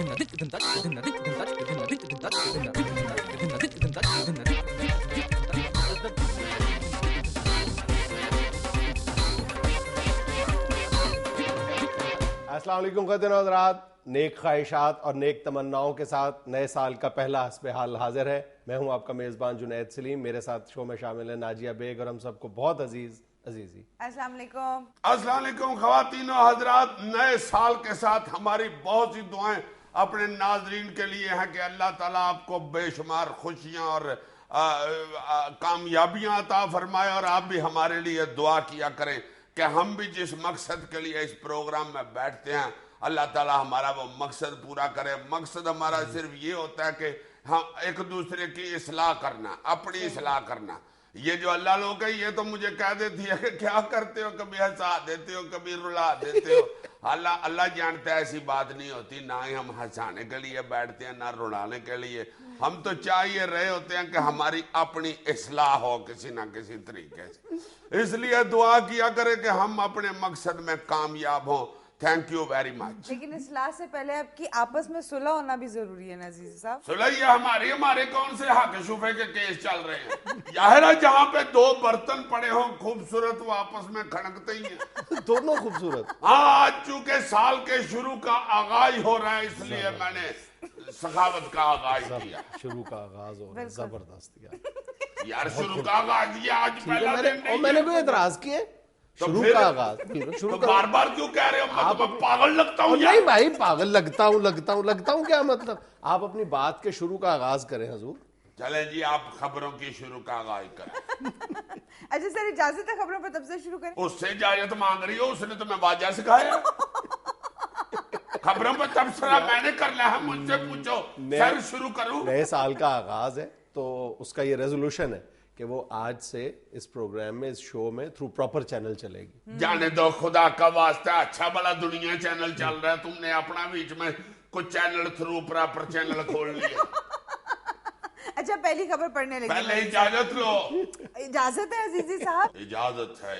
السلام علیکم خواتین و حضرات، نیک خواہشات اور نیک تمناؤں کے ساتھ نئے سال کا پہلا حسب حال حاضر ہے۔ میں ہوں آپ کا میزبان جنید سلیم، میرے ساتھ شو میں شامل ہیں ناجیہ بیگ اور ہم سب کو بہت عزیزی۔ السلام علیکم۔ السلام علیکم خواتین و حضرات، نئے سال کے ساتھ ہماری بہت سی دعائیں اپنے ناظرین کے لیے ہیں کہ اللہ تعالیٰ آپ کو بے شمار خوشیاں اور کامیابیاں عطا فرمائے، اور آپ بھی ہمارے لیے دعا کیا کریں کہ ہم بھی جس مقصد کے لیے اس پروگرام میں بیٹھتے ہیں اللہ تعالیٰ ہمارا وہ مقصد پورا کرے۔ مقصد ہمارا صرف یہ ہوتا ہے کہ ہم ایک دوسرے کی اصلاح کرنا، اپنی اصلاح کرنا۔ یہ جو اللہ لوگ ہے یہ تو مجھے کہہ دیتی ہے کہ کیا کرتے ہو، کبھی ہنسا دیتے ہو، کبھی رلا دیتے ہو۔ اللہ جانتا ہے ایسی بات نہیں ہوتی، نہ ہی ہم ہنسانے کے لیے بیٹھتے ہیں نہ رلانے کے لیے، ہم تو چاہیے رہے ہوتے ہیں کہ ہماری اپنی اصلاح ہو کسی نہ کسی طریقے سے۔ اس لیے دعا کیا کرے کہ ہم اپنے مقصد میں کامیاب ہوں۔ Thank you very much. لیکن اصلاح سے پہلے آپ کی آپس میں صلح ہونا بھی ضروری ہے نا عزیز صاحب۔ صلح یہ ہمارے کون سے حق شفے کے کیس چل رہے ہیں؟ ظاہر ہے جہاں پہ دو برتن پڑے ہوں خوبصورت وہ آپس میں کھڑکتے ہی ہیں، دونوں خوبصورت۔ ہاں آج چونکہ سال کے شروع کا آغاز ہو رہا ہے اس لیے میں نے سخاوت کا آغاز کیا۔ شروع کا آغاز ہو رہا ہے، زبردست یار شروع کا آغاز یہ آج پہلا دن نہیں ہے۔ میں نے کوئی اعتراض کیے؟ شروع کا آغاز تو بار بار کیوں کہہ رہے ہو؟ میں پاگل لگتا ہوں؟ نہیں بھائی، پاگل لگتا ہوں کیا مطلب؟ آپ اپنی بات کے شروع کا آغاز کریں حضور۔ چلیں جی آپ خبروں کی شروع کا آغاز کریں۔ اچھا سر، اجازت ہے خبروں پر تب سے شروع کریں؟ اس سے اجازت مانگ رہی ہو؟ اس نے تمہیں واجہ سکھایا؟ خبروں پر تبصرہ میں نے کرنا ہے، مجھ سے پوچھو سر شروع کروں؟ نئے سال کا آغاز ہے تو اس کا یہ ریزولوشن ہے کہ وہ آج سے اس پروگرام میں، اس شو میں تھرو پراپر چینل چلے گی۔ جانے دو خدا کا واسطہ، اچھا بلا دنیا چینل چل رہا ہے، تم نے اپنا بیچ میں کچھ چینل تھرو پراپر چینل کھول لیا۔ اچھا پہلی خبر پڑھنے لگی، پہلے اجازت لو۔ اجازت ہے عزیزی صاحب؟ اجازت ہے۔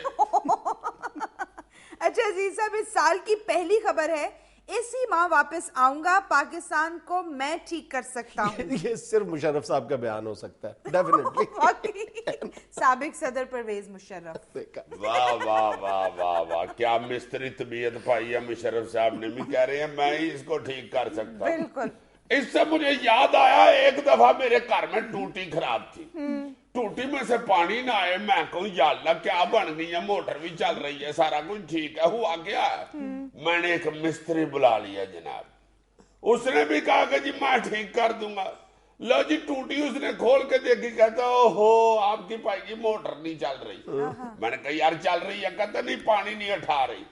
اچھا عزیز صاحب، اس سال کی پہلی خبر ہے، اسی ماہ واپس آؤں گا، پاکستان کو میں ٹھیک کر سکتا ہوں۔ یہ صرف مشرف صاحب کا بیان ہو سکتا ہے، ڈیفینیٹلی۔ سابق صدر پرویز مشرف۔ واہ واہ واہ واہ واہ، کیا مستری طبیعت پائی ہے مشرف صاحب نے بھی، کہہ رہے ہیں میں ہی اس کو ٹھیک کر سکتا ہوں۔ بالکل۔ اس سے مجھے یاد آیا ایک دفعہ میرے گھر میں ٹوٹی خراب تھی، ٹوٹی میں سے پانی نہ آئے، میں کہوں یا اللہ کیا بن گئی ہے، موٹر بھی چل رہی ہے، سارا کچھ ٹھیک ہے، ہوا کیا ہے؟ میں نے ایک مستری بلا لیا جناب، اس نے بھی کہا کہ جی میں ٹھیک کر دوں گا۔ لو جی ٹوٹی اس نے کھول کے دیکھی، کہتا اوہو آپ کی بھائی جی موٹر نہیں چل رہی۔ میں نے کہا یار چل رہی ہے، کہتا نہیں پانی نہیں اٹھا رہی۔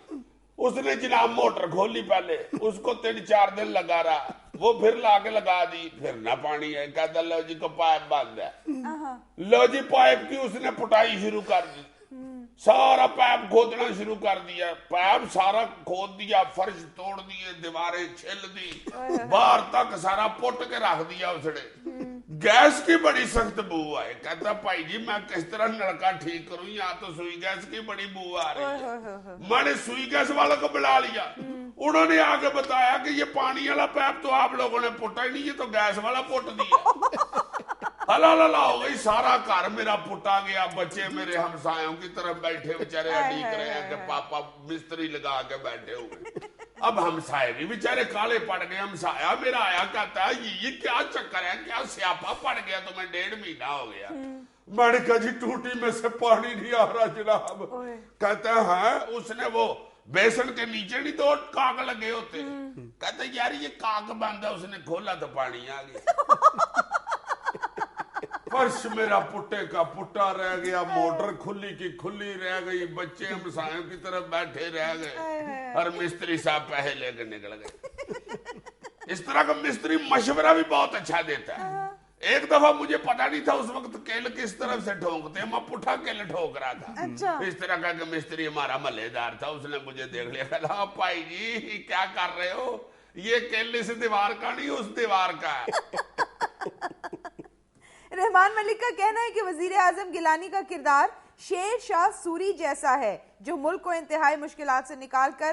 اس نے جناب موٹر کھولی، پہلے اس کو 3-4 دن لگا رہا، وہ پھر لا کے لگا دی، پھر نہ پانی ہے، کہتا لو جی کو پائپ بند ہے۔ لو جی پائپ کی اس نے پٹائی شروع کر دی، سارا پائپ کھودنا شروع کر دیا، پائپ سارا کھود دیا، فرش توڑ دیے، دیواریں چھل دی، باہر تک سارا پٹ کے رکھ دیا اس نے۔ گیس کی بڑی سخت بو آئے، کہتا بھائی جی میں کس طرح نلکا ٹھیک کروں، یہاں تو سوئی گیس کی بڑی بو آ رہی ہے۔ میں نے سوئی گیس والوں کو بلا لیا، انہوں نے آگے بتایا کہ یہ پانی والا پائپ تو آپ لوگوں نے پٹا ہی نہیں، یہ تو گیس والا پٹ دیا۔ اللہ ہو گئی، سارا گھر میرا پٹا گیا، بچے میرے ہمسایوں کی طرف بیٹھے بیچارے اڈیک رہے ہیں کہ پاپا مستری لگا کے بیٹھے ہوئے۔ اب ہمسائے بھی بیچارے کالے پڑ گئے، ہمسایا میرا آیا کہتا ہے یہ کیا چکر ہے، کیا سیاپا پڑ گیا تمہیں، 1.5 مہینہ ہو گیا۔ میں نے کہا جی ٹوٹی میں سے پانی نہیں آ رہا جناب۔ کہتا ہے ہاں، اس نے وہ بیسن کے نیچے نہیں 2 کاک لگے ہوتے، کہتا ہے یار یہ کاک بند ہے، اس نے کھولا تو پانی آ گیا۔ فرش میرا پٹے کا پٹا رہ گیا، موٹر کھلی کی کھلی رہ گئی، بچے ہمسایوں کی طرف بیٹھے رہ گئے، اور مستری صاحب پیسے لے کے نکل گئے۔ اس طرح کا مستری مشورہ بھی بہت اچھا دیتا ہے۔ ایک دفعہ مجھے پتا نہیں تھا اس وقت کیل کس طرف سے ٹھوکتے ہیں، میں پٹھا کیل ٹھوک رہا تھا۔ اس طرح کا کہ مستری ہمارا محلے دار تھا، اس نے مجھے دیکھ لیا، کہا بھائی جی کیا کر رہے ہو، یہ کیل اس دیوار کا نہیں اس دیوار کا ہے۔ رحمان ملک کا کہنا ہے کہ وزیر اعظم گیلانی کا کردار شیر شاہ سوری جیسا ہے جو ملک کو انتہائی مشکلات سے نکال کر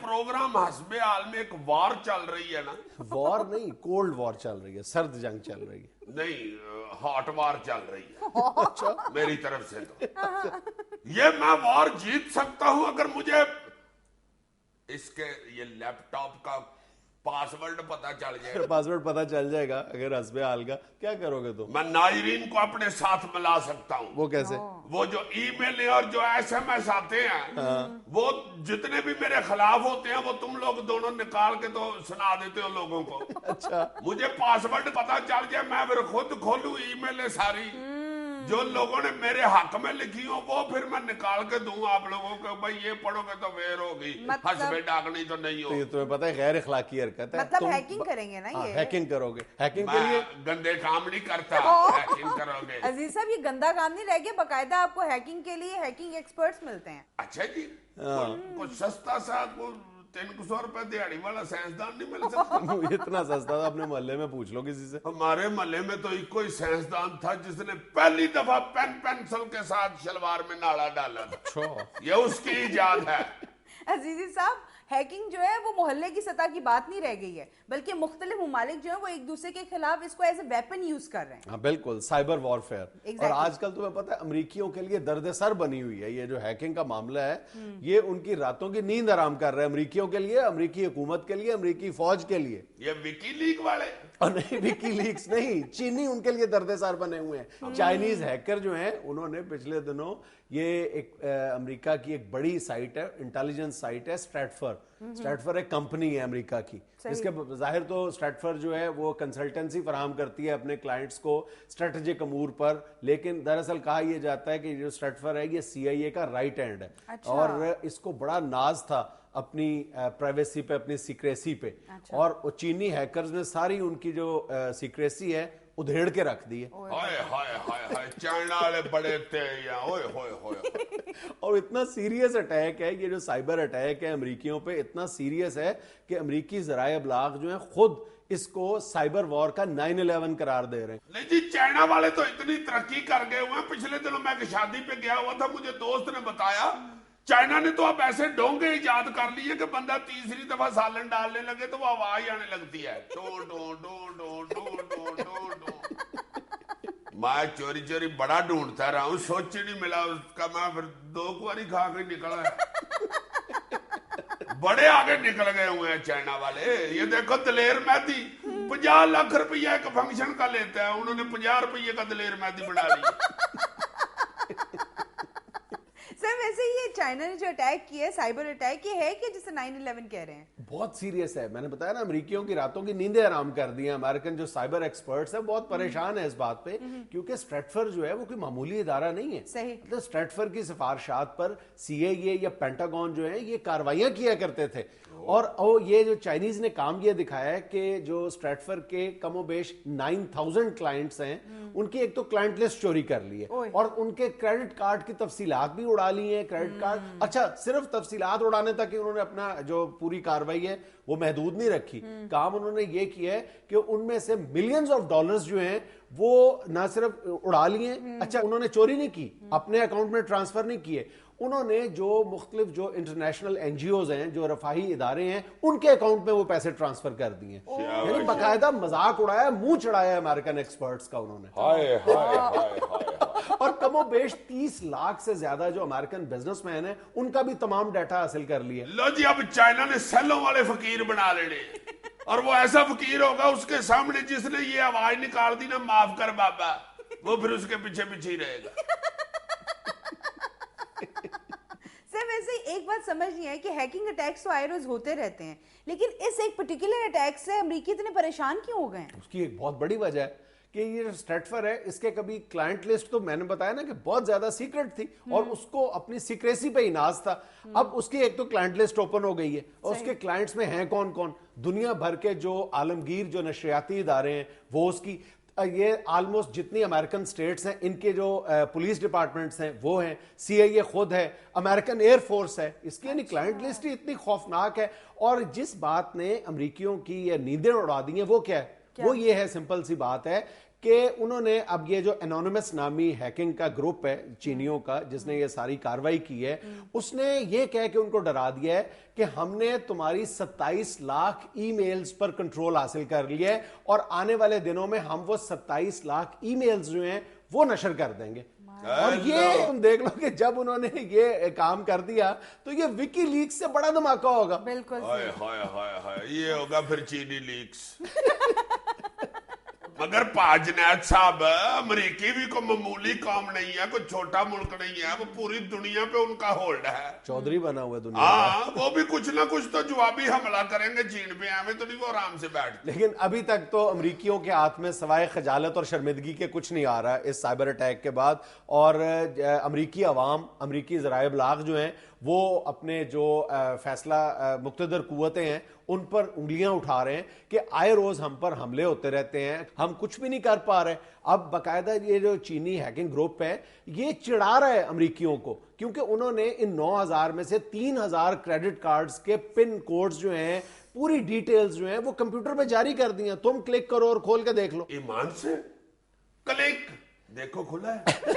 پروگرام حسب حال میں ایک وار چل رہی ہے نا, وار نہیں, کولڈ وار چل رہی ہے, سرد جنگ چل رہی ہے. نہیں ہاٹ وار چل رہی ہے میری طرف سے. تو یہ میں وار جیت سکتا ہوں اگر مجھے اس کے یہ لیپ ٹاپ کا پاسورڈ پتا چل جائے. پاسورڈ پتا چل جائے گا اگر حسب حال کا, کیا کرو گے تم؟ میں ناظرین کو اپنے ساتھ ملا سکتا ہوں. وہ کیسے؟ وہ جو ای میل اور جو ایس ایم ایس آتے ہیں وہ جتنے بھی میرے خلاف ہوتے ہیں وہ تم لوگ دونوں نکال کے تو سنا دیتے ہو لوگوں کو. اچھا, مجھے پاسورڈ پتا چل جائے, میں پھر خود کھولوں ای میلیں ساری جو لوگوں نے میرے حق میں لکھی ہوں, وہ پھر میں نکال کے دوں آپ لوگوں کو, بھائی یہ پڑھو گے تو ویر ہوگی, حسب ڈاک نہیں تو نہیں یہ تمہیں پتہ ہے غیر اخلاقی حرکت ہے. مطلب ہیکنگ کریں گے نا, یہ ہیکنگ کرو گے, ہیکنگ کے لیے میں گندے کام نہیں کرتا, ہیکنگ کرو گے. عزیز صاحب یہ گندا کام نہیں رہ گیا, باقاعدہ آپ کو ہیکنگ کے لیے ہیکنگ ایکسپرٹس ملتے ہیں. اچھا جی, کچھ سستا سا 300 روپے دیہڑی والا سائنسدان نہیں مل سکتا؟ اتنا سستا تھا, اپنے محلے میں پوچھ لو کسی سے. ہمارے محلے میں تو ایک کوئی سائنسدان تھا جس نے پہلی دفعہ پینسل کے ساتھ شلوار میں نالا ڈالا تھا, یہ اس کی ایجاد ہے. عزیزی صاحب ہیکنگ جو ہے وہ محلے کی سطح کی بات نہیں رہ گئی ہے, بلکہ مختلف ممالک جو ہیں وہ ایک دوسرے کے خلاف اس کو ایز اے ویپن یوز کر رہے ہیں. ہاں بالکل, سائبر وارفیئر. اور آج کل تمہیں پتہ ہے امریکیوں کے لیے درد سر بنی ہوئی ہے یہ جو ہیکنگ کا معاملہ ہے, یہ ان کی راتوں کی نیند آرام کر رہے ہیں امریکیوں کے لیے, امریکی حکومت کے لیے, امریکی فوج کے لیے. یہ وکی لیگ والے اور نہیں, وکی لیکس نہیں, چینی ان کے لیے درد سر بنے ہوئے ہیں. چائنیز ہیکر جو ہیں انہوں نے پچھلے دنوں یہ ایک امریکہ کی ایک بڑی سائٹ ہے, انٹیلیجنس سائٹ ہے اسٹریٹفر. اسٹریٹفر ایک کمپنی ہے امریکہ کی. اس کے ظاہر تو اسٹریٹفر جو ہے وہ کنسلٹنسی فراہم کرتی ہے اپنے کلائنٹس کو اسٹریٹجک امور پر, لیکن دراصل کہا یہ جاتا ہے کہ جو اسٹریٹفر ہے یہ سی آئی اے کا رائٹ ہینڈ ہے. اور اس کو بڑا ناز تھا اپنی پرائیویسی پہ, اپنی سیکریسی پہ, اور چینی ہیکرز نے ساری ان کی جو سیکریسی ہے ادھیڑ کے رکھ دی ہے. ہائے ہائے ہائے ہائے, چائنا والے بڑے تھے یا ہوئے ہوئے ہوئے. اور اتنا سیریس اٹیک ہے یہ جو سائبر اٹیک ہے امریکیوں پہ, اتنا سیریس ہے کہ امریکی ذرائع ابلاغ جو ہیں خود اس کو سائبر وار کا 9/11 قرار دے رہے ہیں. نہیں جی, چائنا والے تو اتنی ترقی کر گئے ہوئے ہیں. پچھلے دنوں میں ایک شادی پہ گیا ہوا تھا, مجھے دوست نے بتایا چائنا نے تو اب ایسے ڈونگے ایجاد کر لیے کہ بندہ تیسری دفعہ سالن ڈالنے لگے تو وہ آواز آنے لگتی ہے, do do do do do do do do. میں چوری چوری بڑا ڈھونڈتا رہا ہوں, سوچ ہی نہیں ملا اس کا, میں پھر 2 کواری کھا کے نکلا ہے. بڑے آگے نکل گئے ہوئے ہیں چائنا والے. یہ دیکھو دلیر مہدی 50 لاکھ روپیہ ایک فنکشن کا لیتا ہے, انہوں نے 50 روپیے کا دلیر مہدی بنا لیا. سر ویسے یہ چائنا نے جو اٹیک کیا ہے, سائبر اٹیک, یہ ہے کہ جسے 9/11 کہہ رہے ہیں, بہت سیریس ہے. میں نے بتایا نا امریکیوں کی راتوں کی نیندیں آرام کر دی ہیں. امریکن جو سائبر ایکسپرٹس ہیں بہت پریشان ہیں اس بات پہ, کیونکہ اسٹریٹفر جو ہے وہ کوئی معمولی ادارہ نہیں ہے. صحیح. مطلب اسٹریٹفر کی سفارشات پر سی اے اے یا پینٹاگون جو ہیں یہ کاروائیاں کیا کرتے تھے. اور یہ جو چائنیز نے کام یہ دکھایا ہے کہ جو اسٹریٹفر کے کم و بیش 9000 کلائنٹس ہیں ان کی ایک تو کلائنٹ لسٹ چوری کر لی ہے, اور ان کے کریڈٹ کارڈ کی تفصیلات بھی اڑا لی ہیں. کریڈٹ کارڈ, اچھا صرف تفصیلات اڑانے تک ہی انہوں نے اپنا جو پوری کاروائی ہے وہ محدود نہیں رکھی. کام انہوں نے یہ کیا ہے کہ ان میں سے ملینز آف ڈالرز جو ہیں وہ نہ صرف اڑا لیے, اچھا انہوں نے چوری نہیں کی, اپنے اکاؤنٹ میں ٹرانسفر نہیں کیے, انہوں نے جو مختلف جو انٹرنیشنل این جی اوز ہیں, جو رفاہی ادارے ہیں, ان کے اکاؤنٹ میں وہ پیسے ٹرانسفر کر دیے. یعنی باقاعدہ مذاق اڑایا, منہ چڑھایا امریکن ایکسپرٹس کا انہوں نے. ہائے ہائے ہائے ہائے. اور کم و بیش 30 لاکھ سے زیادہ جو امریکن بزنس مین ہیں ان کا بھی تمام ڈیٹا حاصل کر لیا. لو جی, اب چائنا نے سیلوں والے فقیر بنا لینے, اور وہ ایسا فقیر ہوگا اس کے سامنے جس نے یہ آواز نکال دی نا معاف کر بابا, وہ پھر اس کے پیچھے پیچھے ہی رہے گا. سر ویسے ایک بات سمجھ نہیں ہے کہ ہیکنگ اٹیکس تو آئے روز ہوتے رہتے ہیں, لیکن اس ایک پرٹیکولر اٹیک سے امریکی اتنے پریشان کیوں ہو گئے ہیں؟ اس کی ایک بہت بڑی وجہ ہے کہ یہ اسٹریٹفر ہے, اس کے کبھی کلائنٹ لسٹ تو میں نے بتایا نا کہ بہت زیادہ سیکرٹ تھی, اور اس کو اپنی سیکریسی پہ ہی ناز تھا. اب اس کی ایک تو کلائنٹ لسٹ اوپن ہو گئی ہے, اور اس کے کلائنٹس میں ہیں کون کون, دنیا بھر کے جو عالمگیر جو نشریاتی ادارے ہیں وہ اس کی, یہ آلموسٹ جتنی امریکن سٹیٹس ہیں ان کے جو پولیس ڈپارٹمنٹس ہیں وہ ہیں, سی آئی اے خود ہے, امریکن ایئر فورس ہے. اس کی یعنی کلائنٹ لسٹ ہی اتنی خوفناک ہے. اور جس بات نے امریکیوں کی یہ نیندیں اڑا دی ہیں وہ کیا ہے, وہ یہ ہے, سمپل سی بات ہے کہ انہوں نے اب یہ جو انونیمس نامی ہیکنگ کا گروپ ہے چینیوں کا جس نے یہ ساری کاروائی کی ہے، اس نے یہ کہہ کے ان کو ڈرا دیا ہے کہ ہم نے تمہاری 27 لاکھ ای میلز پر کنٹرول حاصل کر لیا ہے اور آنے والے دنوں میں ہم وہ 27 لاکھ ای میلز جو ہیں وہ نشر کر دیں گے. اور یہ تم دیکھ لو کہ جب انہوں نے یہ کام کر دیا تو یہ وکی لیکس سے بڑا دھماکہ ہوگا. بالکل ہائے ہائے ہائے ہائے، یہ ہوگا پھر چینی لیکس. مگر جنید صاحب، امریکی بھی کوئی معمولی کام نہیں ہے، کوئی چھوٹا ملک نہیں ہے، وہ پوری دنیا پہ ان کا ہولڈ ہے. چودھری بنا ہوا ہے دنیا. ہاں، وہ بھی کچھ نہ کچھ تو جوابی حملہ کریں گے چین پہ، ہمیں تو نہیں وہ آرام سے بیٹھ. لیکن ابھی تک تو امریکیوں کے ہاتھ میں سوائے خجالت اور شرمندگی کے کچھ نہیں آ رہا اس سائبر اٹیک کے بعد. اور امریکی عوام، امریکی ذرائع ابلاغ جو ہیں وہ اپنے جو فیصلہ مقتدر قوتیں ہیں ان پر انگلیاں اٹھا رہے ہیں کہ آئے روز ہم پر حملے ہوتے رہتے ہیں، ہم کچھ بھی نہیں کر پا رہے. اب باقاعدہ یہ جو چینی ہیکنگ گروپ ہے یہ چڑھا رہا ہے امریکیوں کو، کیونکہ انہوں نے ان 9,000 میں سے 3,000 کریڈٹ کارڈز کے پن کوڈز جو ہیں، پوری ڈیٹیلز جو ہیں وہ کمپیوٹر پہ جاری کر دی ہیں. تم کلک کرو اور کھول کے دیکھ لو. ایمان سے کلک دیکھو کھلا ہے.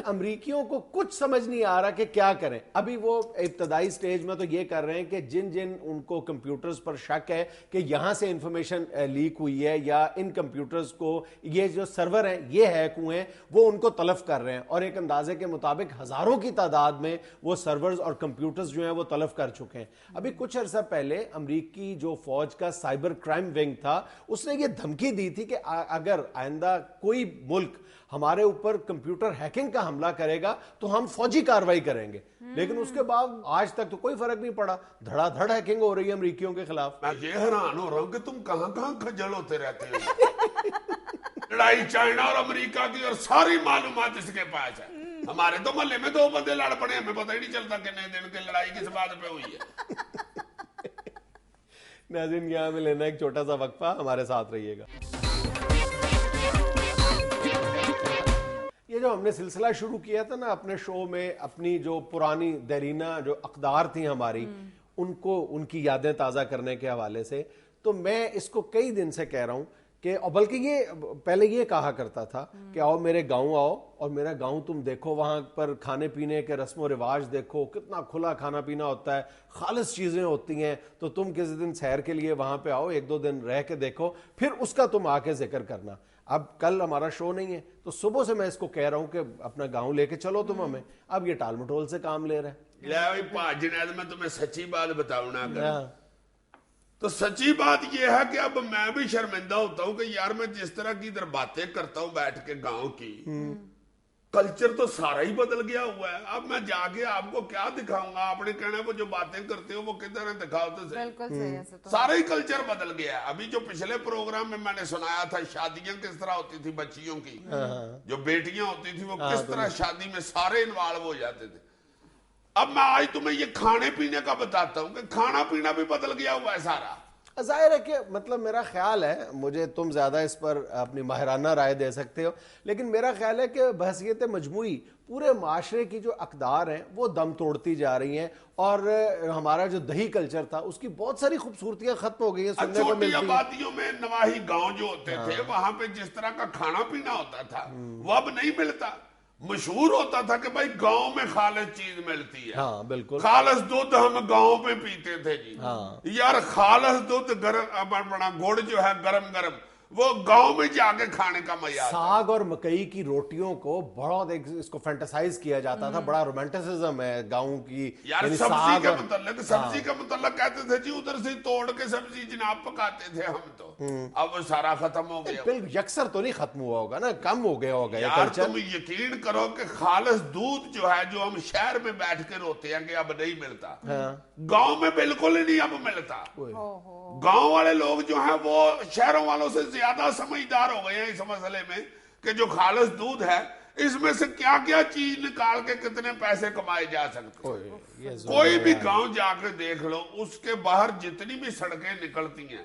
امریکیوں کو کچھ سمجھ نہیں آ رہا کہ کیا کریں. ابھی وہ ابتدائی سٹیج میں تو یہ کر رہے ہیں کہ جن ان کو کمپیوٹرز پر شک ہے کہ یہاں سے انفارمیشن لیک ہوئی ہے یا ان کمپیوٹرز کو یہ جو سرور ہیں یہ ہیک ہوئے ہیں، وہ ان کو تلف کر رہے ہیں. اور ایک اندازے کے مطابق ہزاروں کی تعداد میں وہ سرورز اور کمپیوٹرز جو ہیں وہ تلف کر چکے ہیں. ابھی کچھ عرصہ پہلے امریکی جو فوج کا سائبر کرائم ونگ تھا اس نے یہ دھمکی دی تھی کہ اگر آئندہ کوئی ملک ہمارے اوپر کمپیوٹر ہیکنگ کا حملہ کرے گا تو ہم فوجی کاروائی کریں گے. لیکن اس کے بعد آج تک تو کوئی فرق نہیں پڑا، دھڑا دھڑ ہیکنگ ہو رہی ہے امریکیوں کے خلاف. میں یہ حیران ہو رہا ہوں کہ تم کہاں کہاں کھجل ہوتے رہتے ہو. لڑائی چائنا اور امریکہ کی اور ساری معلومات اس کے پاس ہے. ہمارے تو محلے میں 2 بندے لڑ پڑے، ہمیں پتہ ہی نہیں چلتا کہ نئے دن کی لڑائی کس بات پہ ہوئی ہے. ناظرین یہاں میں لینا ایک چھوٹا سا وقفہ، ہمارے ساتھ رہیے گا. یہ جو ہم نے سلسلہ شروع کیا تھا نا اپنے شو میں، اپنی جو پرانی دیرینہ جو اقدار تھیں ہماری ان کو ان کی یادیں تازہ کرنے کے حوالے سے، تو میں اس کو کئی دن سے کہہ رہا ہوں کہ بلکہ یہ پہلے یہ کہا کرتا تھا کہ آؤ میرے گاؤں آؤ اور میرا گاؤں تم دیکھو، وہاں پر کھانے پینے کے رسم و رواج دیکھو، کتنا کھلا کھانا پینا ہوتا ہے، خالص چیزیں ہوتی ہیں. تو تم کسی دن سیر کے لیے وہاں پہ آؤ، 1-2 دن رہ کے دیکھو، پھر اس کا تم آ کے ذکر کرنا. اب کل ہمارا شو نہیں ہے تو صبح سے میں اس کو کہہ رہا ہوں کہ اپنا گاؤں لے کے چلو تم ہمیں. اب یہ ٹال مٹول سے کام لے رہے ہیں. لے جنید، میں تمہیں سچی بات بتاؤں نا اگر تو سچی بات یہ ہے کہ اب میں بھی شرمندہ ہوتا ہوں کہ یار میں جس طرح کی ادھر باتیں کرتا ہوں بیٹھ کے گاؤں کی، کلچر تو سارا ہی بدل گیا ہوا ہے. اب میں جا کے آپ کو کیا دکھاؤں گا؟ آپ نے کہنا ہے وہ جو باتیں کرتے ہو وہ کدھر ہیں، دکھاؤ تو صحیح. بالکل صحیح ہے. سارا ہی کلچر بدل گیا ہے. ابھی جو پچھلے پروگرام میں نے سنایا تھا شادیاں کس طرح ہوتی تھی بچیوں کی، جو بیٹیاں ہوتی تھی وہ کس طرح شادی میں سارے انوالو ہو جاتے تھے. اب میں آج تمہیں یہ کھانے پینے کا بتاتا ہوں کہ کھانا پینا بھی بدل گیا ہوا ہے سارا. ظاہر ہے کہ مطلب میرا خیال ہے، مجھے تم زیادہ اس پر اپنی ماہرانہ رائے دے سکتے ہو، لیکن میرا خیال ہے کہ بحثیت مجموعی پورے معاشرے کی جو اقدار ہیں وہ دم توڑتی جا رہی ہیں اور ہمارا جو دیہی کلچر تھا اس کی بہت ساری خوبصورتیاں ختم ہو گئی ہیں، سننے کو ملتی ہیں. چھوٹی آبادیوں میں نواحی گاؤں جو ہوتے تھے وہاں پہ جس طرح کا کھانا پینا ہوتا تھا وہ اب نہیں ملتا. مشہور ہوتا تھا کہ بھائی گاؤں میں خالص چیز ملتی ہے. ہاں بالکل. خالص دودھ ہم گاؤں میں پیتے تھے جی. یار خالص دودھ گرم بڑا گڑ جو ہے گرم گرم وہ گاؤں میں جا کے کھانے کا مزہ. ساگ اور مکئی کی روٹیوں کو بہت اس کو فینٹاسائز کیا جاتا تھا، بڑا رومانٹسزم ہے گاؤں کی. یار سبزی کا متعلق کہتے تھے جی ادھر سے توڑ کے سبزی جناب پکاتے تھے ہم تو. اب وہ سارا ختم ہو گیا. بالکل یکسر تو نہیں ختم ہوا ہوگا نا، کم ہو گیا ہوگا. یار تم یقین کرو کہ خالص دودھ جو ہے جو ہم شہر میں بیٹھ کے روتے ہیں کہ اب نہیں ملتا، گاؤں میں بالکل ہی نہیں اب ملتا. گاؤں والے لوگ جو ہیں وہ شہروں والوں سے زیادہ سمجھدار ہو گئے ہیں اس مسئلے میں کہ جو خالص دودھ ہے اس میں سے کیا کیا چیز نکال کے کتنے پیسے کمائے جا سکتے. کوئی بھی گاؤں جا کے دیکھ لو، اس کے باہر جتنی بھی سڑکیں نکلتی ہیں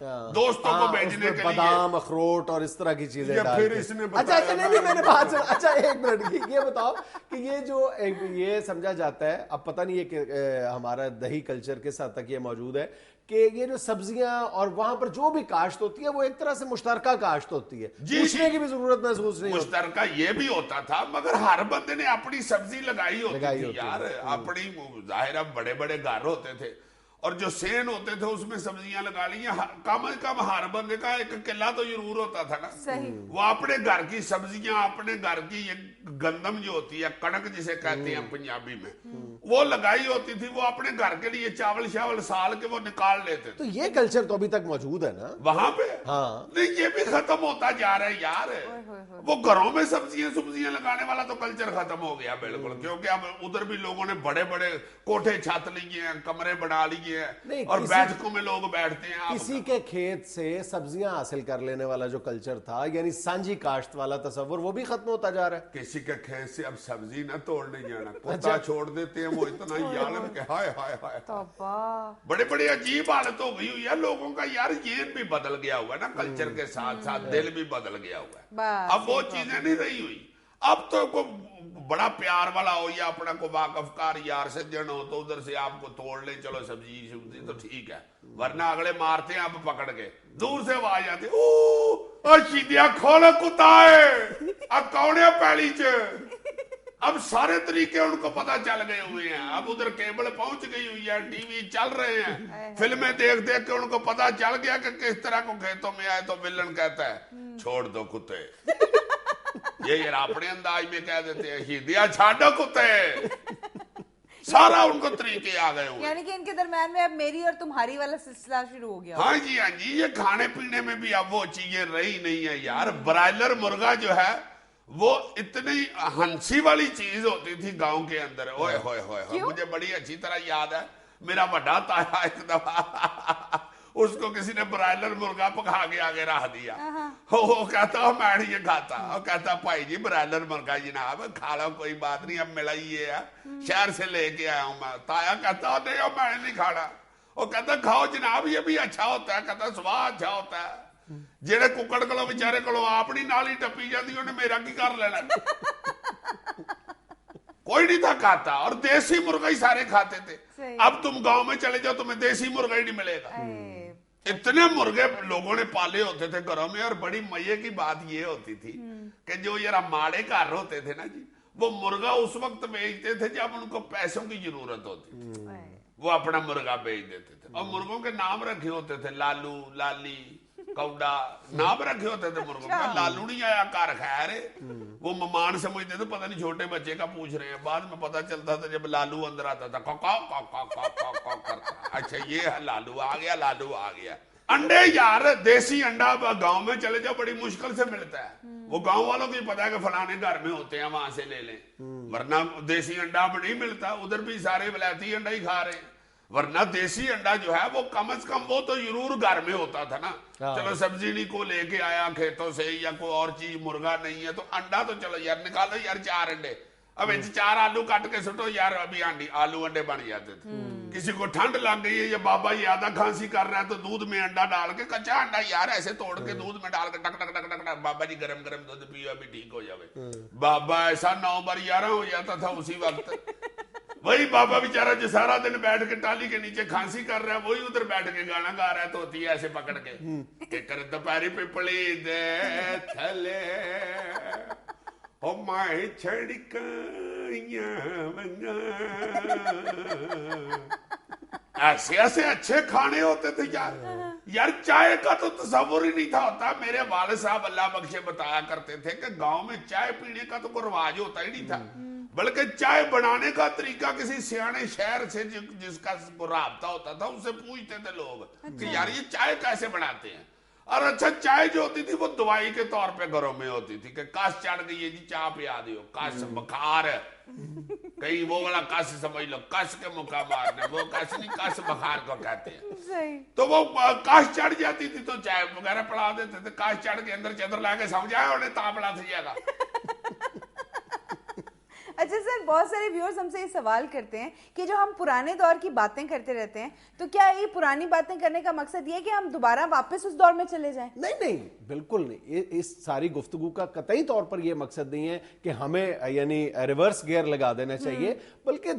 دوستوں کو بیچنے کے لیے بادام اخروٹ اور اس طرح کی چیزیں ڈال پھر کے. اس نے اچھا نہیں میں نے بات سنا. اچھا ایک منٹ یہ بتاؤ کہ یہ جو یہ سمجھا جاتا ہے, اب پتہ نہیں ہے کہ ہمارا دہی کلچر کس حد تک یہ موجود ہے, کہ یہ جو سبزیاں اور وہاں پر جو بھی کاشت ہوتی ہے وہ ایک طرح سے مشترکہ کاشت ہوتی ہے, پوچھنے کی بھی ضرورت محسوس نہیں ہوتی. مشترکہ یہ بھی ہوتا تھا, مگر ہر بندے نے اپنی سبزی لگائی ہوتی تھی یار, اپنی ظاہر بڑے بڑے گھر ہوتے تھے اور جو سین ہوتے تھے اس میں سبزیاں لگا لی, کم از کم ہر بندے کا ایک قلعہ تو ضرور ہوتا تھا نا. وہ اپنے گھر کی سبزیاں, اپنے گھر کی یہ گندم جو ہوتی ہے, کڑک جسے کہتے ہیں پنجابی میں, وہ لگائی ہوتی تھی, وہ اپنے گھر کے لیے چاول شاول سال کے وہ نکال لیتے تھے. تو یہ کلچر تو ابھی تک موجود ہے نا وہاں پہ. ہاں نہیں یہ بھی ختم ہوتا جا رہا ہے یار. وہ گھروں میں سبزیاں لگانے والا تو کلچر ختم ہو گیا بالکل, کیونکہ اب ادھر بھی لوگوں نے بڑے بڑے کوٹھے چھت لیے ہیں, کمرے بنا لیے ہیں, اور بیٹھکوں میں لوگ بیٹھتے ہیں. کسی کے کھیت سے سبزیاں حاصل کر لینے والا جو کلچر تھا, یعنی سانجھی کاشت والا تصور, وہ بھی ختم ہوتا جا رہا ہے. کسی کے کھیت سے اب سبزی نہ توڑنے جانا, کتا چھوڑ دیتے ہیں, وہ اتنا یالم کہ ہائے ہائے ہائے, بڑے بڑے عجیب حالت ہو گئی ہوئی ہے لوگوں کا یار. یہ بھی بدل گیا ہوا ہے نا کلچر کے ساتھ ساتھ, دل بھی بدل گیا ہوا ہے. اب وہ چیزیں نہیں رہی ہوئی. اب تو بڑا پیار والا ہو یا اپنا کو واقف کار یار سجن ہو تو ادھر سے آپ کو توڑ لیں, چلو سبزی تو ٹھیک ہے, ورنہ اگلے مارتے ہیں اب پکڑ کے, دور سے آواز آتی شیدیا کھولے کتا ہے کونے پیلی چ. اب سارے طریقے ان کو پتا چل گئے ہوئے ہیں, اب ادھر کیبل پہنچ گئی ہوئی ہے, ٹی وی چل رہے ہیں, فلمیں دیکھ دیکھ کے ان کو پتا چل گیا کہ کس طرح کو کھیتوں میں آئے تو ولن کہتا ہے چھوڑ دو کتے. یہ اپنے انداز میں کہہ دیتے ہیں شیدیا چھاڑو کتے. سارا ان کو طریقے آ گئے ہوئے, یعنی کہ ان کے درمیان میں اب میری اور تمہاری والا سلسلہ شروع ہو گیا. ہاں جی ہاں جی, یہ کھانے پینے میں بھی اب وہ چیزیں رہی نہیں ہے یار. برائلر مرغا جو ہے وہ اتنی ہنسی والی چیز ہوتی تھی گاؤں کے اندر, اوئے ہوئے ہوئے, مجھے بڑی اچھی طرح یاد ہے. میرا بڑا تایا ایک دفعہ اس کو کسی نے برائلر مرغا پکا کے آگے رکھ دیا, وہ کہتا میں نہیں یہ کھاتا, وہ کہتا بھائی جی برائلر مرغا جناب کھا لو کوئی بات نہیں, اب ملا ہی ہے, شہر سے لے کے آیا ہوں میں. تایا کہتا نہیں میں نہیں کھانا, وہ کہتا کھاؤ جناب یہ بھی اچھا ہوتا ہے, کہتا سواد اچھا ہوتا ہے. جڑے ککڑ کلو بیچارے کلو اپنی نالی ٹپی جاتی, انہیں میرا کی کر لینا. کوئی نہیں تھا کھاتا, اور دیسی مرغا ہی سارے کھاتے تھے. اب تم گاؤں میں چلے جاؤ تمہیں دیسی مرغا ہی نہیں ملے گا. اتنے مرغے لوگوں نے پالے ہوتے تھے گھروں میں, اور بڑی مزے کی بات یہ ہوتی تھی کہ جو ذرا ماڑے گھر ہوتے تھے نا جی, وہ مرغا اس وقت بیچتے تھے جب ان کو پیسوں کی ضرورت ہوتی تھی, وہ اپنا مرغا بیچ دیتے تھے. اور مرغوں کے نام رکھے ہوتے تھے, لالو, لالی, کوڈا, نام رکھے ہوتے تھے مرغوں کا. لالو نہیں آیا کار خیر ہے, وہ ممان سمجھتے تھے پتہ نہیں چھوٹے بچے کا پوچھ رہے ہیں. بعد میں پتہ چلتا تھا جب لالو اندر آتا تھا اچھا یہ ہے لالو آ گیا, لالو آ گیا. انڈے یار, دیسی انڈا گاؤں میں چلے جاؤ بڑی مشکل سے ملتا ہے. وہ گاؤں والوں کو ہی پتا ہے کہ فلانے گھر میں ہوتے ہیں وہاں سے لے لیں, ورنہ دیسی انڈا اب نہیں ملتا. ادھر بھی سارے ولایتی انڈا ہی کھا رہے ہیں, ورنہ دیسی انڈا جو ہے وہ کم از کم وہ تو ضرور گھر میں ہوتا تھا نا. چلو سبزی نہیں کو لے کے آیا کھیتوں سے یا کوئی اور چیز, مرغا نہیں ہے تو انڈا تو چلو یار نکالو یار 4 انڈے, اب 4 آلو کٹ کے سٹو یار, ابھی آلو انڈے بن جاتے تھے. کسی کو ٹھنڈ لگ گئی ہے یا بابا یہ آدھا کھانسی کر رہا ہے تو دودھ میں انڈا ڈال کے, کچا انڈا یار ایسے توڑ کے دودھ میں ڈال کے ٹک ٹک ٹک ٹک, بابا جی گرم گرم دودھ پیو ابھی ٹھیک ہو جاوے. بابا ایسا 9 بار 11 ہو جاتا تھا اسی وقت. وہی بابا بیچارہ جو سارا دن بیٹھ کے ٹالی کے نیچے کھانسی کر رہا ہے, وہی ادھر بیٹھ کے گانا گا رہا ہے تو ہوتی ہے ایسے پکڑ کے کہ کر دوپہری پپلی دے تھلے او مائے چھڑکائیاں ایسے ایسے اچھے کھانے ہوتے تھے یار. یار چائے کا تو تصور ہی نہیں تھا ہوتا. میرے والد صاحب اللہ بخشے بتایا کرتے تھے کہ گاؤں میں چائے پینے کا تو کوئی رواج ہوتا ہی نہیں تھا, بلکہ چائے بنانے کا طریقہ کسی سیانے شہر سے جس کا رابطہ ہوتا تھا اس سے پوچھتے تھے لوگ کہ یار یہ چائے کیسے بناتے ہیں. اور اچھا چائے جو ہوتی تھی وہ دوائی کے طور پہ گھروں میں ہوتی تھی کہ کس چڑھ گئی ہے جی چاہ پیا دیو, کس بخار ہے, کہیں وہ والا کس سمجھ لو, کس کے مکہ مارنا, وہ کس نہیں کس بخار کو کہتے ہیں. تو وہ کس چڑھ جاتی تھی تو چائے وغیرہ پڑا دیتے تھے, کس چڑھ کے اندر چادر لا کے سمجھایا انہیں تا پڑا تھا جائے گا. اچھا سر، بہت سارے ویورز ہم سے یہ سوال کرتے ہیں کہ جو ہم پرانے دور کی باتیں کرتے رہتے ہیں تو کیا یہ پرانی باتیں کرنے کا مقصد یہ کہ ہم دوبارہ واپس اس دور میں چلے جائیں؟ نہیں بالکل نہیں. اس ساری گفتگو کا قطعی طور پر یہ مقصد نہیں ہے کہ ہمیں یعنی ریورس گیئر لگا دینا چاہیے، بلکہ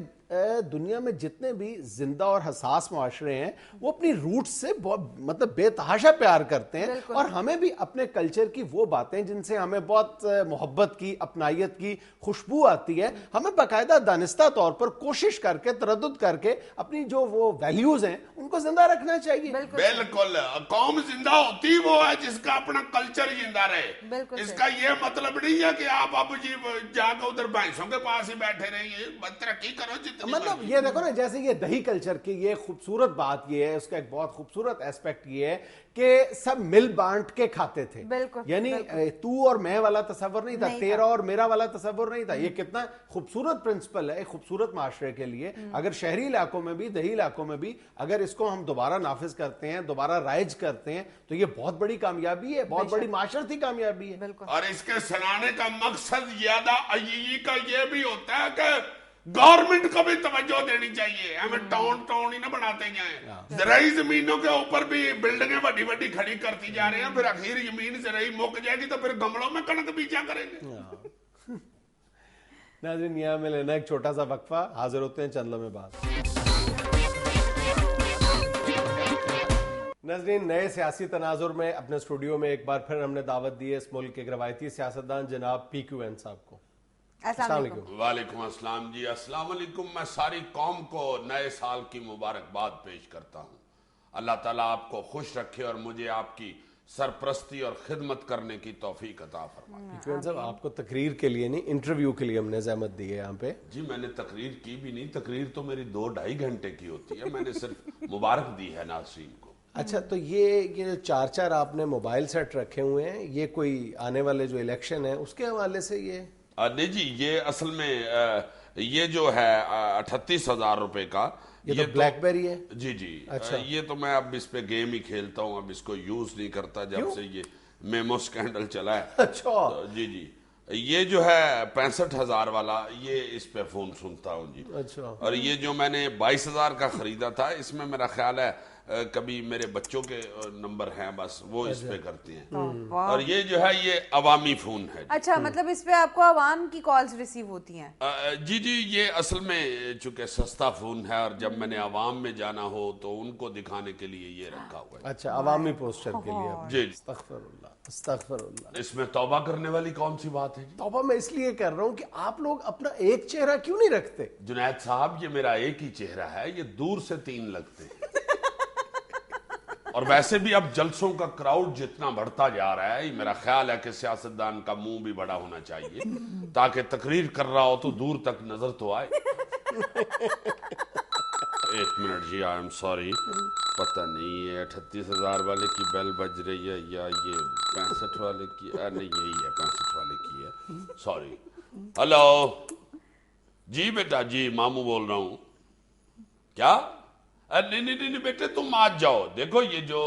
دنیا میں جتنے بھی زندہ اور حساس معاشرے ہیں وہ اپنی روٹ سے مطلب بے تحاشا پیار کرتے ہیں، اور ہمیں بھی اپنے کلچر کی وہ باتیں جن سے ہمیں بہت محبت کی، اپنائیت کی خوشبو آتی ہے، ہمیں باقاعدہ دانستہ طور پر کوشش کر کے، تردد کر کے اپنی جو وہ ویلیوز ہیں ان کو زندہ رکھنا چاہیے. بالکل. قوم زندہ ہوتی وہ ہے جس کا اپنا کلچر زندہ رہے. اس کا یہ مطلب نہیں ہے کہ آپ اب جی جا کے ادھر بھینسوں کے پاس ہی بیٹھے رہیں، ترقی کرو جتنی. مطلب یہ دیکھو نا، جیسے یہ دہی کلچر کی یہ خوبصورت بات یہ ہے، اس کا ایک بہت خوبصورت ایسپیکٹ یہ ہے کہ سب مل بانٹ کے کھاتے تھے. یعنی تو اور میں والا تصور نہیں تھا، تیرا اور میرا والا تصور نہیں تھا. یہ کتنا خوبصورت پرنسپل ہے ایک خوبصورت معاشرے کے لیے. اگر شہری علاقوں میں بھی، دیہی علاقوں میں بھی اگر اس کو ہم دوبارہ نافذ کرتے ہیں، دوبارہ رائج کرتے ہیں تو یہ بہت بڑی کامیابی ہے، بہت بڑی معاشرتی کامیابی ہے. اور اس کے سنانے کا مقصد زیادہ عیی کا یہ بھی ہوتا ہے کہ گورنمنٹ کو بھی توجہ دینی چاہیے. ہمیں ٹاؤن ہی نہ بناتے جائیں. زرعی زمینوں کے اوپر بھی بلڈنگیں بڑی بڑی کھڑی کرتی جا رہے ہیں، پھر آخر زمین زرعی مک جائے گی تو پھر گملوں میں کنک بیجا کریں گے. ناظرین، یہاں میں لینا ایک چھوٹا سا وقفہ، حاضر ہوتے ہیں چند لمحے بعد. ناظرین، نئے سیاسی تناظر میں اپنے اسٹوڈیو میں ایک بار پھر ہم نے دعوت دی ہے اس ملک کے ایک روایتی سیاستدان جناب پی کیو این صاحب کو. السلام علیکم. وعلیکم السلام جی. السلام علیکم. میں ساری قوم کو نئے سال کی مبارکباد پیش کرتا ہوں. اللہ تعالیٰ آپ کو خوش رکھے اور مجھے آپ کی سرپرستی اور خدمت کرنے کی توفیق عطا فرمائے. پی کیو این صاحب، آپ کو تقریر کے لیے نہیں، انٹرویو کے لیے ہم نے زحمت دی ہے یہاں پہ. جی میں نے تقریر کی بھی نہیں، تقریر تو میری 2-2.5 گھنٹے کی ہوتی ہے. میں نے صرف مبارک دی ہے ناظرین کو. اچھا، تو یہ 4 آپ نے موبائل سیٹ رکھے ہوئے ہیں، یہ کوئی آنے والے جو الیکشن ہے اس کے حوالے سے؟ یہ نہیں جی، یہ اصل میں یہ جو ہے 38,000 روپے کا، یہ تو بلیک بیری ہے. جی. یہ تو میں اب اس پہ گیم ہی کھیلتا ہوں، اب اس کو یوز نہیں کرتا جب سے یہ میمو سکینڈل چلا ہے. اچھا. جی. یہ جو ہے 65,000 والا، یہ اس پہ فون سنتا ہوں جی. اچھا. اور یہ جو میں نے 22,000 کا خریدا تھا، اس میں میرا خیال ہے کبھی میرے بچوں کے نمبر ہیں، بس وہ اس پہ کرتے ہیں. اور یہ جو ہے یہ عوامی فون ہے. اچھا، مطلب اس پہ آپ کو عوام کی کالز ریسیو ہوتی ہیں؟ جی. یہ اصل میں چونکہ سستا فون ہے اور جب میں نے عوام میں جانا ہو تو ان کو دکھانے کے لیے یہ رکھا ہوا ہے. اچھا، عوامی پوسٹر کے لیے. جی. استغفر اللہ. اس میں توبہ کرنے والی کون سی بات ہے جی؟ توبہ میں اس لیے کر رہا ہوں کہ آپ لوگ اپنا ایک چہرہ کیوں نہیں رکھتے؟ جنید صاحب، یہ میرا ایک ہی چہرہ ہے، یہ دور سے 3 لگتے ہیں. اور ویسے بھی اب جلسوں کا کراؤڈ جتنا بڑھتا جا رہا ہے، میرا خیال ہے کہ سیاستدان کا منہ بھی بڑا ہونا چاہیے تاکہ تقریر کر رہا ہو تو دور تک نظر تو آئے. 1 منٹ جی، آئی ایم سوری، پتہ نہیں یہ 38,000 والے کی بیل بج رہی ہے یا یہ 65 والے کی. نہیں، یہی ہے، 65 والے کی ہے. سوری. ہلو جی بیٹا. جی ماموں بول رہا ہوں. کیا؟ نہیں بیٹے، تم آج جاؤ. دیکھو یہ جو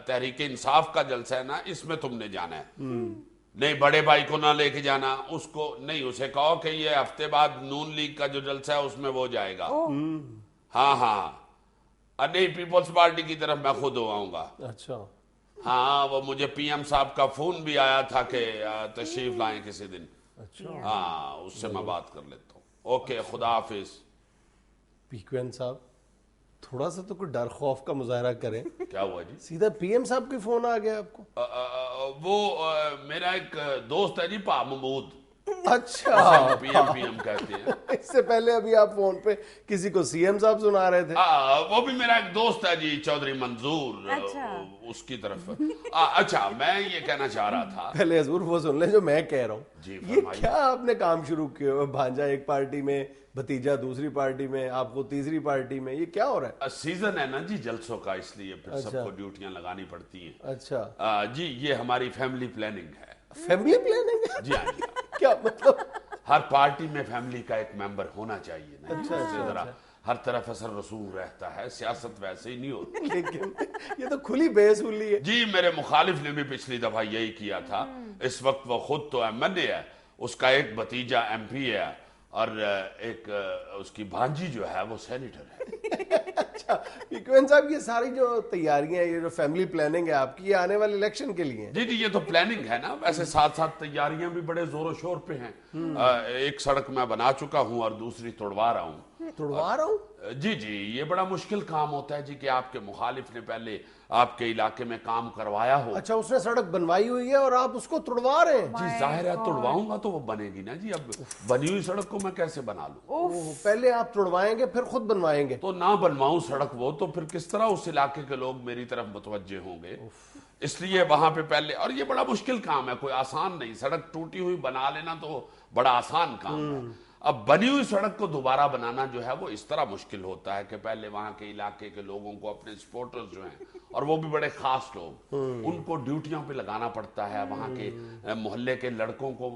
تحریک انصاف کا جلسہ ہے نا، اس میں تم نے جانا ہے. نہیں، بڑے بھائی کو نہ لے کے جانا، اس کو نہیں. اسے کہو کہ یہ ہفتے بعد نون لیگ کا جو جلسہ ہے اس میں وہ جائے گا. ہاں. نہیں، پیپلز پارٹی کی طرف میں خود آؤں گا. اچھا. ہاں، وہ مجھے پی ایم صاحب کا فون بھی آیا تھا کہ تشریف لائیں کسی دن. اچھا. ہاں، اس سے میں بات کر لیتا ہوں. اوکے، خدا حافظ. پی کیو این صاحب، تھوڑا سا تو کوئی ڈر خوف کا مظاہرہ کریں. کیا ہوا جی؟ سیدھا پی ایم صاحب کی فون آ گیا آپ کو؟ وہ میرا ایک دوست ہے جی، پا محمود. اچھا. پی ایم کہتے ہیں. اس سے پہلے ابھی آپ فون پہ کسی کو سی ایم صاحب سنا رہے تھے. وہ بھی میرا ایک دوست ہے جی، چودھری منظور، اس کی طرف. اچھا، میں یہ کہنا چاہ رہا تھا. پہلے حضور وہ سن لیں جو میں کہہ رہا ہوں. جی یہ کیا آپ نے کام شروع کیا؟ بھانجا ایک پارٹی میں، بھتیجا دوسری پارٹی میں، آپ کو تیسری پارٹی میں، یہ کیا ہو رہا ہے؟ سیزن ہے نا جی جلسوں کا، اس لیے پھر سب کو ڈیوٹیاں لگانی پڑتی ہیں. اچھا جی، یہ ہماری فیملی پلاننگ ہے. Family planning? جی ہاں جی. کیا مطلب؟ ہر پارٹی میں فیملی کا ایک ممبر ہونا چاہیے نا. ذرا ہر طرف اثر رسوخ رہتا ہے. سیاست ویسے ہی نہیں ہوتی. لیکن یہ تو کھلی بے اصولی ہے. جی، میرے مخالف نے بھی پچھلی دفعہ یہی کیا تھا. اس وقت وہ خود تو ایم این اے ہے، اس کا ایک بھتیجا ایم پی ہے اور ایک اس کی بھانجی جو ہے وہ سینیٹر ہے۔ اچھا پکوین صاحب، یہ ساری جو تیاریاں، یہ جو فیملی پلاننگ ہے آپ کی، یہ آنے والے الیکشن کے لیے ہیں؟ جی یہ تو پلاننگ ہے نا، ویسے ساتھ ساتھ تیاریاں بھی بڑے زور و شور پہ ہیں۔ ایک سڑک میں بنا چکا ہوں اور دوسری توڑوا رہا ہوں۔ توڑوا رہا ہوں؟ جی یہ بڑا مشکل کام ہوتا ہے جی، کہ آپ کے مخالف نے پہلے آپ کے علاقے میں کام کروایا ہو۔ اچھا، اس نے سڑک بنوائی ہوئی ہے اور آپ اس کو توڑوا رہے ہیں؟ جی ظاہر ہے توڑواؤں گا تو وہ بنے گی نا جی، اب بنی ہوئی سڑک کو میں کیسے بنا لوں؟ پہلے آپ توڑوائیں گے پھر خود بنوائیں گے؟ تو نہ بنواؤں سڑک وہ تو پھر کس طرح اس علاقے کے لوگ میری طرف متوجہ ہوں گے؟ اس لیے وہاں پہ پہلے، اور یہ بڑا مشکل کام ہے، کوئی آسان نہیں۔ سڑک ٹوٹی ہوئی بنا لینا تو بڑا آسان کام ہے، اب بنی ہوئی سڑک کو دوبارہ بنانا جو ہے وہ اس طرح مشکل ہوتا ہے کہ پہلے وہاں کے علاقے کے لوگوں کو، اپنے سپورٹرز جو ہیں، اور وہ بھی بڑے خاص لوگ، ان کو ڈیوٹیوں پہ لگانا پڑتا ہے۔ وہاں کے محلے کے لڑکوں کو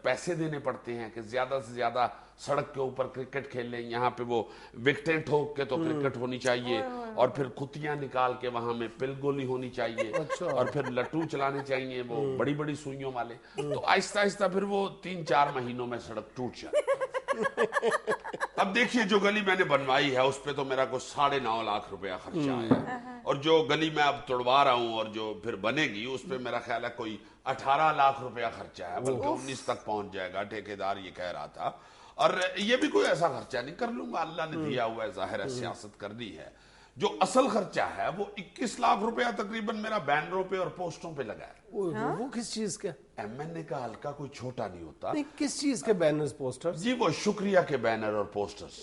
پیسے دینے پڑتے ہیں کہ زیادہ سے زیادہ سڑک کے اوپر کرکٹ کھیل لیں، یہاں پہ وہ وکٹیں ٹھوک کے تو کرکٹ ہونی چاہیے، اور پھر کتیاں نکال کے وہاں میں پل گولی ہونی چاہیے، اور پھر لٹو چلانے چاہیے وہ بڑی بڑی سوئیوں والے۔ تو آہستہ آہستہ پھر وہ 3-4 مہینوں میں سڑک ٹوٹ جاتی۔ اب دیکھیے جو گلی میں نے بنوائی ہے اس پہ تو میرا کوئی 9.5 لاکھ روپیہ خرچہ آیا ہے، اور جو گلی میں اب توڑوا رہا ہوں اور جو پھر بنے گی اس پہ میرا خیال ہے کوئی 18 لاکھ روپیہ خرچہ ہے، بلکہ 19 تک پہنچ جائے گا، ٹھیکیدار یہ کہہ رہا تھا۔ اور یہ بھی کوئی ایسا خرچہ نہیں، کر لوں گا، اللہ نے دیا ہوا ہے، ظاہر ہے سیاست کرنی ہے۔ جو اصل خرچہ ہے وہ 21 لاکھ روپیہ تقریباً میرا بینروں پہ اور پوسٹوں پہ لگا ہے۔ وہ کس چیز کا؟ ایم این اے کا حلقہ کوئی چھوٹا نہیں ہوتا کس چیز کے بینرز پوسٹرز؟ جی، وہ شکریہ کے بینر اور پوسٹرز۔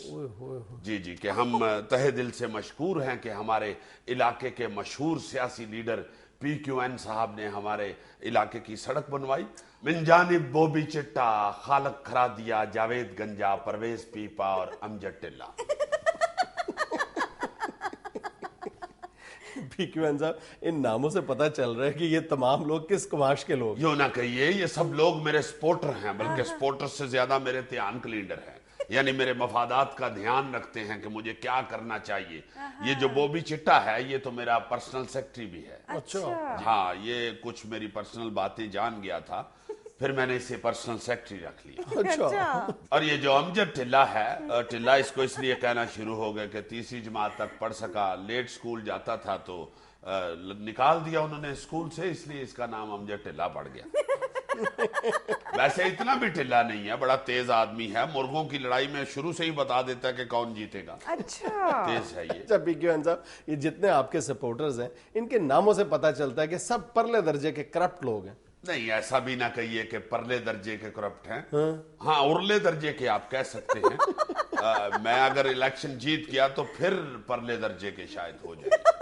جی کہ ہم تہہ دل سے مشکور ہیں کہ ہمارے علاقے کے مشہور سیاسی لیڈر PQN صاحب نے ہمارے علاقے کی سڑک بنوائی۔ من جانب بوبی چٹا، خالق کھرادیا، جاوید گنجا، پرویز پیپا اور امجد ٹلہ۔ PQN صاحب، ان ناموں سے پتہ چل رہا ہے کہ یہ تمام لوگ کس کماش کے لوگ؟ یوں نہ کہیے، یہ سب لوگ میرے سپورٹر ہیں، بلکہ سپورٹر سے زیادہ میرے دھیان کے لیڈر ہیں، یعنی میرے مفادات کا دھیان رکھتے ہیں کہ مجھے کیا کرنا چاہیے۔ یہ جو بوبی چٹا ہے یہ تو میرا پرسنل سیکٹری بھی ہے۔ اچھا، ہاں، یہ کچھ میری پرسنل باتیں جان گیا تھا، پھر میں نے اسے پرسنل سیکٹری رکھ لیا۔ اچھا۔ اور یہ جو امجد ٹلہ ہے، ٹلہ اس کو اس لیے کہنا شروع ہو گئے کہ 3ری جماعت تک پڑھ سکا، لیٹ سکول جاتا تھا تو نکال دیا انہوں نے اسکول سے، اس لیے اس کا نام امجد ٹلہ پڑ گیا۔ ویسے اتنا بھی ٹلہ نہیں ہے، بڑا تیز آدمی ہے، مرغوں کی لڑائی میں شروع سے ہی بتا دیتا ہے کہ کون جیتے گا۔ اچھا، تیز ہے یہ۔ اچھا PQN صاحب، یہ جتنے آپ کے سپورٹرز ہیں ان کے ناموں سے پتہ چلتا ہے کہ سب پرلے درجے کے کرپٹ لوگ ہیں۔ نہیں، ایسا بھی نہ کہیے کہ پرلے درجے کے کرپٹ ہیں، ہاں ارلے درجے کے آپ کہہ سکتے ہیں۔ میں اگر الیکشن جیت گیا تو پھر پرلے درجے کے شاید ہو جائے۔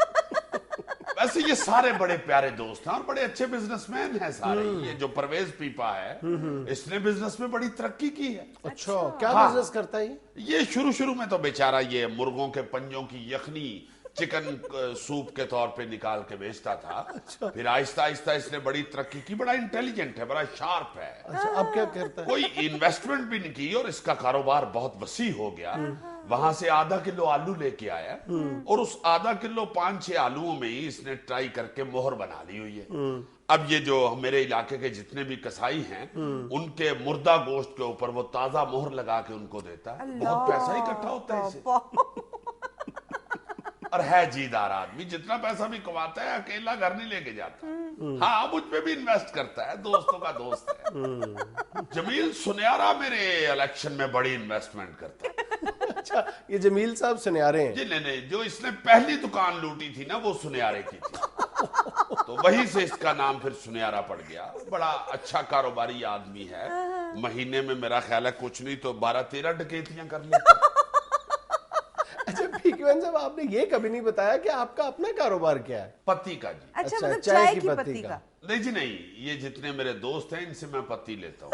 ویسے یہ سارے بڑے پیارے دوست ہیں اور بڑے اچھے بزنس مین ہیں سارے۔ یہ جو پرویز پیپا ہے اس نے بزنس میں بڑی ترقی کی ہے۔ اچھا، کیا بزنس کرتا ہے یہ شروع میں تو بیچارہ یہ مرغوں کے پنجوں کی یخنی چکن سوپ کے طور پہ نکال کے بیچتا تھا، پھر آہستہ آہستہ اس نے بڑی ترقی کی، بڑا انٹیلیجنٹ ہے، بڑا شارپ ہے۔ اچھا، اب کیا کرتا ہے؟ کوئی انویسٹمنٹ بھی نہیں کی اور اس کا کاروبار بہت وسیع ہو گیا۔ وہاں سے آدھا کلو آلو لے کے آیا اور اس آدھا کلو 5-6 آلووں میں ہی اس نے ٹرائی کر کے مہر بنا لی ہوئی ہے۔ اب یہ جو میرے علاقے کے جتنے بھی کسائی ہیں ان کے مردہ گوشت کے اوپر وہ تازہ مہر لگا کے ان کو دیتا ہے، بہت پیسہ اکٹھا ہوتا ہے اسے۔ اور ہے جیدار آدمی، جتنا پیسہ بھی کماتا ہے اکیلا گھر نہیں لے کے جاتا۔ ہاں، مجھ پہ بھی انویسٹ کرتا ہے، دوستوں کا دوست ہے۔ جمیل سنیارا میرے الیکشن میں بڑی انویسٹمنٹ کرتا ہے۔ اچھا، یہ جمیل صاحب سنیارے ہیں؟ جی نہیں، جو اس نے پہلی دکان لوٹی تھی نا وہ سنیارے کی تھی، تو وہیں سے اس کا نام پھر سنیارا پڑ گیا۔ بڑا اچھا کاروباری آدمی ہے، مہینے میں میرا خیال ہے کچھ نہیں تو 12-13 ڈکیتیاں کر لیتا ہے۔ اچھا PQN صاحب، آپ نے یہ کبھی نہیں بتایا کہ آپ کا اپنا کاروبار کیا ہے؟ پتی کا جی۔ اچھا، اچھا، مطلب چائے چائے کی کی پتی پتی کا۔ کا۔ نہیں جی نہیں، یہ جتنے میرے دوست ہیں ان سے میں پتی لیتا ہوں۔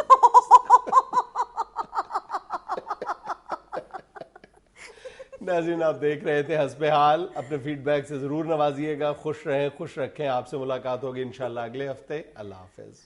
ناظرین، آپ دیکھ رہے تھے حسب حال، اپنے فیڈ بیک سے ضرور نوازیے گا۔ خوش رہیں، خوش رکھیں۔ آپ سے ملاقات ہوگی انشاءاللہ اگلے ہفتے۔ اللہ حافظ۔